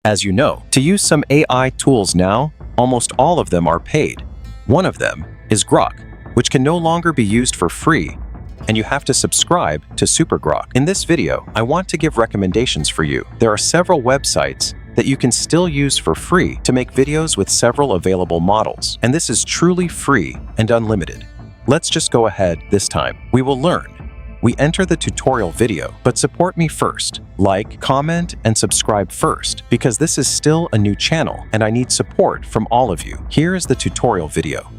As you know, to use some AI tools now, almost all of them are paid. One of them is Grok, which can no longer be used for free, and you have to subscribe to SuperGrok. In this video, I want to give recommendations for you. There are several websites that you can still use for free to make videos with several available models, and this is truly free and unlimited. Let's just go ahead this time. We will learn. We enter the tutorial video, but support me first. Like, comment, and subscribe first, because this is still a new channel, and I need support from all of you. Here is the tutorial video.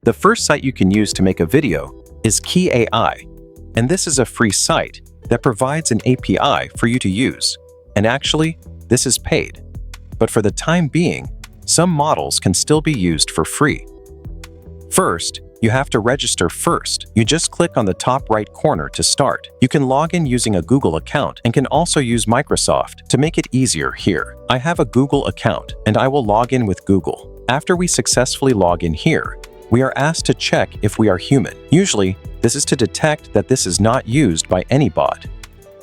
The first site you can use to make a video is Key AI, and this is a free site that provides an API for you to use. And actually, this is paid. But for the time being, some models can still be used for free. First, you have to register first. You just click on the top right corner to start. You can log in using a Google account and can also use Microsoft to make it easier here. I have a Google account and I will log in with Google. After we successfully log in here, we are asked to check if we are human. Usually, this is to detect that this is not used by any bot.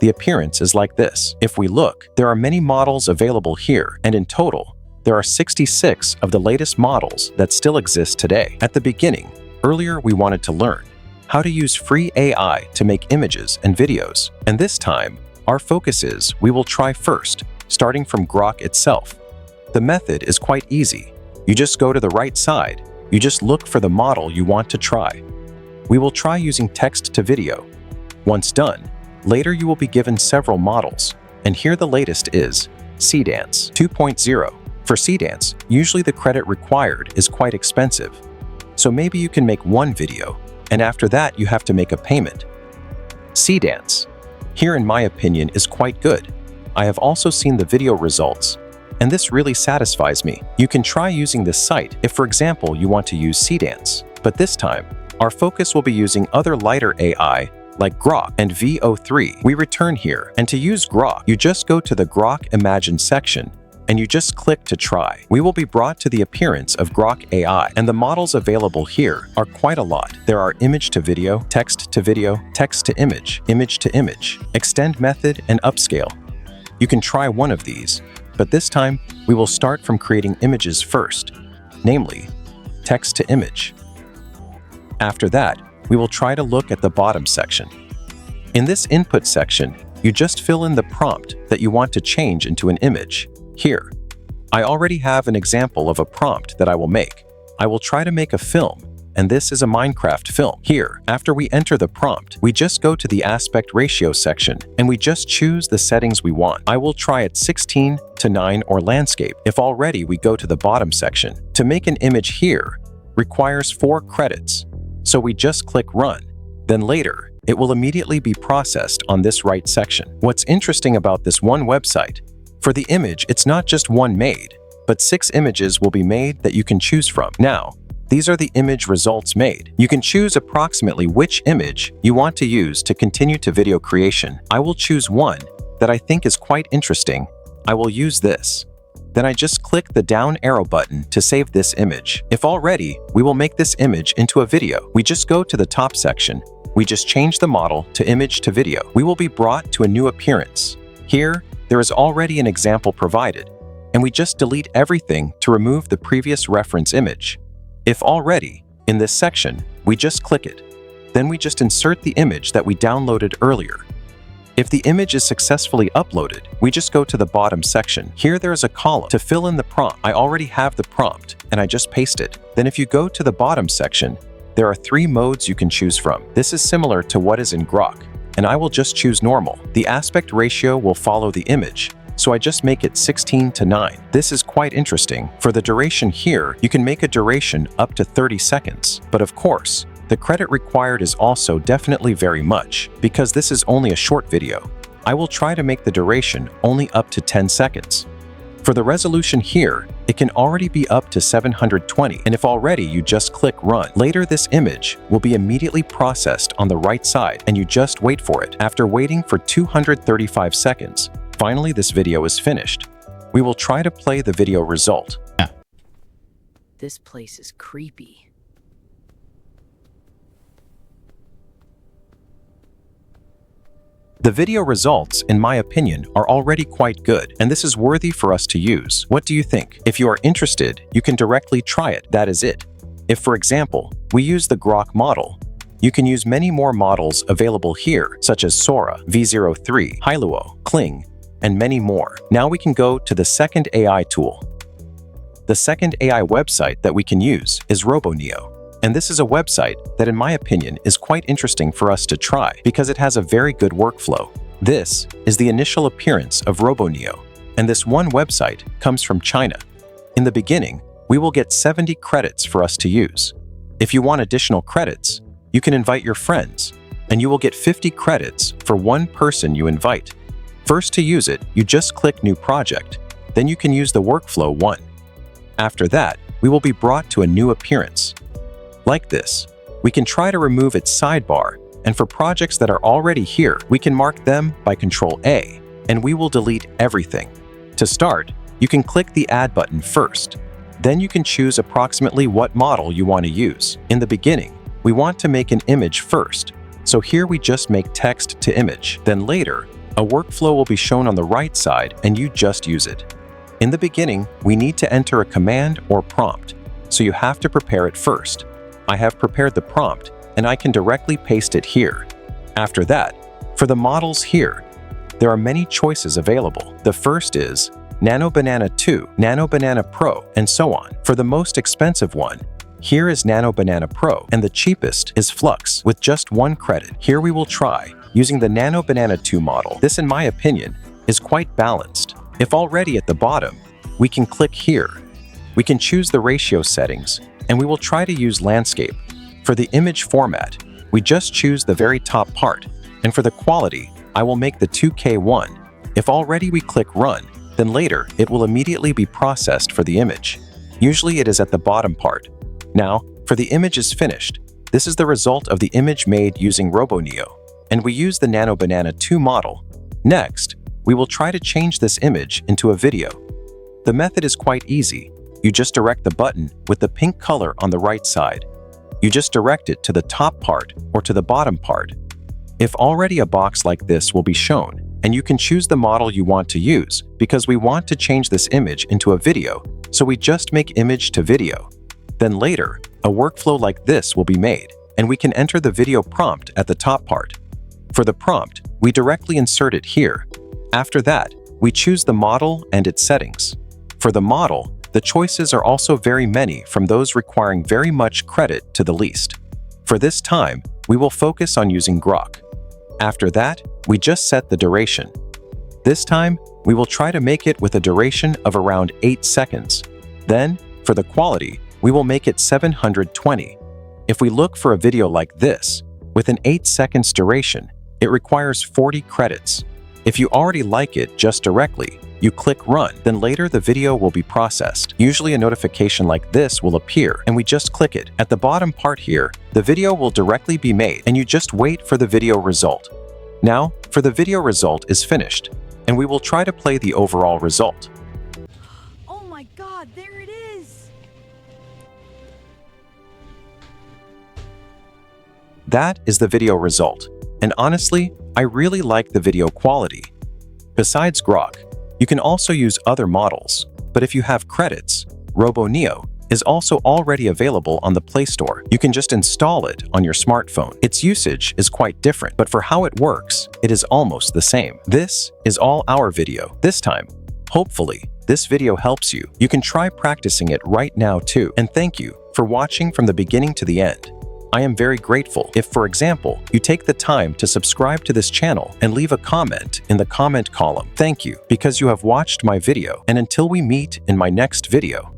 The appearance is like this. If we look, there are many models available here, and in total, there are 66 of the latest models that still exist today. At the beginning, earlier we wanted to learn how to use free AI to make images and videos. And this time, our focus is we will try first, starting from Grok itself. The method is quite easy. You just go to the right side. You just look for the model you want to try. We will try using text to video. Once done, later you will be given several models, and here the latest is Seedance 2.0. For Seedance, usually the credit required is quite expensive, so maybe you can make one video, and after that you have to make a payment. Seedance, here in my opinion, is quite good. I have also seen the video results, and this really satisfies me. You can try using this site if, for example, you want to use Seedance, but this time, our focus will be using other lighter AI like Grok and Veo3. We return here, and to use Grok, you just go to the Grok Imagine section, and you just click to try. We will be brought to the appearance of Grok AI, and the models available here are quite a lot. There are image to video, text to video, text to image to image, extend method, and upscale. You can try one of these, but this time, we will start from creating images first, namely, text to image. After that, we will try to look at the bottom section. In this input section, you just fill in the prompt that you want to change into an image. Here, I already have an example of a prompt that I will make. I will try to make a film, and this is a Minecraft film. Here, after we enter the prompt, we just go to the aspect ratio section, and we just choose the settings we want. I will try at 16:9 or landscape. If already, we go to the bottom section. To make an image here requires 4 credits, so we just click run. Then later, it will immediately be processed on this right section. What's interesting about this one website, for the image, it's not just one made, but 6 images will be made that you can choose from. Now, these are the image results made. You can choose approximately which image you want to use to continue to video creation. I will choose one that I think is quite interesting. I will use this. Then I just click the down arrow button to save this image. If already, we will make this image into a video. We just go to the top section. We just change the model to image to video. We will be brought to a new appearance. Here, there is already an example provided, and we just delete everything to remove the previous reference image. If already, in this section, we just click it. Then we just insert the image that we downloaded earlier. If the image is successfully uploaded, we just go to the bottom section. Here there is a column to fill in the prompt. I already have the prompt, and I just paste it. Then if you go to the bottom section, there are 3 modes you can choose from. This is similar to what is in Grok, and I will just choose normal. The aspect ratio will follow the image, so I just make it 16:9. This is quite interesting. For the duration here, you can make a duration up to 30 seconds. But of course, the credit required is also definitely very much, because this is only a short video. I will try to make the duration only up to 10 seconds. For the resolution here, it can already be up to 720, and if already you just click run. Later this image will be immediately processed on the right side, and you just wait for it. After waiting for 235 seconds, finally this video is finished. We will try to play the video result. This place is creepy. The video results, in my opinion, are already quite good, and this is worthy for us to use. What do you think? If you are interested, you can directly try it. That is it. If, for example, we use the Grok model, you can use many more models available here, such as Sora, V03, Hailuo, Kling, and many more. Now we can go to the second AI tool. The second AI website that we can use is RoboNeo. And this is a website that, in my opinion, is quite interesting for us to try because it has a very good workflow. This is the initial appearance of RoboNeo, and this one website comes from China. In the beginning, we will get 70 credits for us to use. If you want additional credits, you can invite your friends, and you will get 50 credits for one person you invite. First, to use it, you just click New Project. Then you can use the workflow one. After that, we will be brought to a new appearance. Like this, we can try to remove its sidebar, and for projects that are already here, we can mark them by Ctrl-A, and we will delete everything. To start, you can click the Add button first. Then you can choose approximately what model you want to use. In the beginning, we want to make an image first, so here we just make text to image. Then later, a workflow will be shown on the right side, and you just use it. In the beginning, we need to enter a command or prompt, so you have to prepare it first. I have prepared the prompt, and I can directly paste it here. After that, for the models here, there are many choices available. The first is Nano Banana 2, Nano Banana Pro, and so on. For the most expensive one, here is Nano Banana Pro, and the cheapest is Flux, with just 1 credit. Here we will try using the Nano Banana 2 model. This, in my opinion, is quite balanced. If already at the bottom, we can click here. We can choose the ratio settings, and we will try to use landscape. For the image format, we just choose the very top part, and for the quality, I will make the 2K one. If already we click Run, then later it will immediately be processed for the image. Usually it is at the bottom part. Now, for the image is finished. This is the result of the image made using RoboNeo, and we use the Nano Banana 2 model. Next, we will try to change this image into a video. The method is quite easy. You just direct the button with the pink color on the right side. You just direct it to the top part or to the bottom part. If already a box like this will be shown, and you can choose the model you want to use because we want to change this image into a video, so we just make image to video. Then later, a workflow like this will be made, and we can enter the video prompt at the top part. For the prompt, we directly insert it here. After that, we choose the model and its settings. For the model, the choices are also very many, from those requiring very much credit to the least. For this time, we will focus on using Grok. After that, we just set the duration. This time, we will try to make it with a duration of around 8 seconds. Then, for the quality, we will make it 720. If we look for a video like this, with an 8 seconds duration, it requires 40 credits. If you already like it just directly, you click Run, then later the video will be processed. Usually a notification like this will appear, and we just click it. At the bottom part here, the video will directly be made, and you just wait for the video result. Now, for the video result is finished, and we will try to play the overall result. Oh my god, there it is! That is the video result, and honestly, I really like the video quality. Besides Grok, you can also use other models, but if you have credits, RoboNeo is also already available on the Play Store. You can just install it on your smartphone. Its usage is quite different, but for how it works, it is almost the same. This is all our video this time. Hopefully, this video helps you. You can try practicing it right now too, and thank you for watching from the beginning to the end. I am very grateful if, for example, you take the time to subscribe to this channel and leave a comment in the comment column. Thank you because you have watched my video, and until we meet in my next video.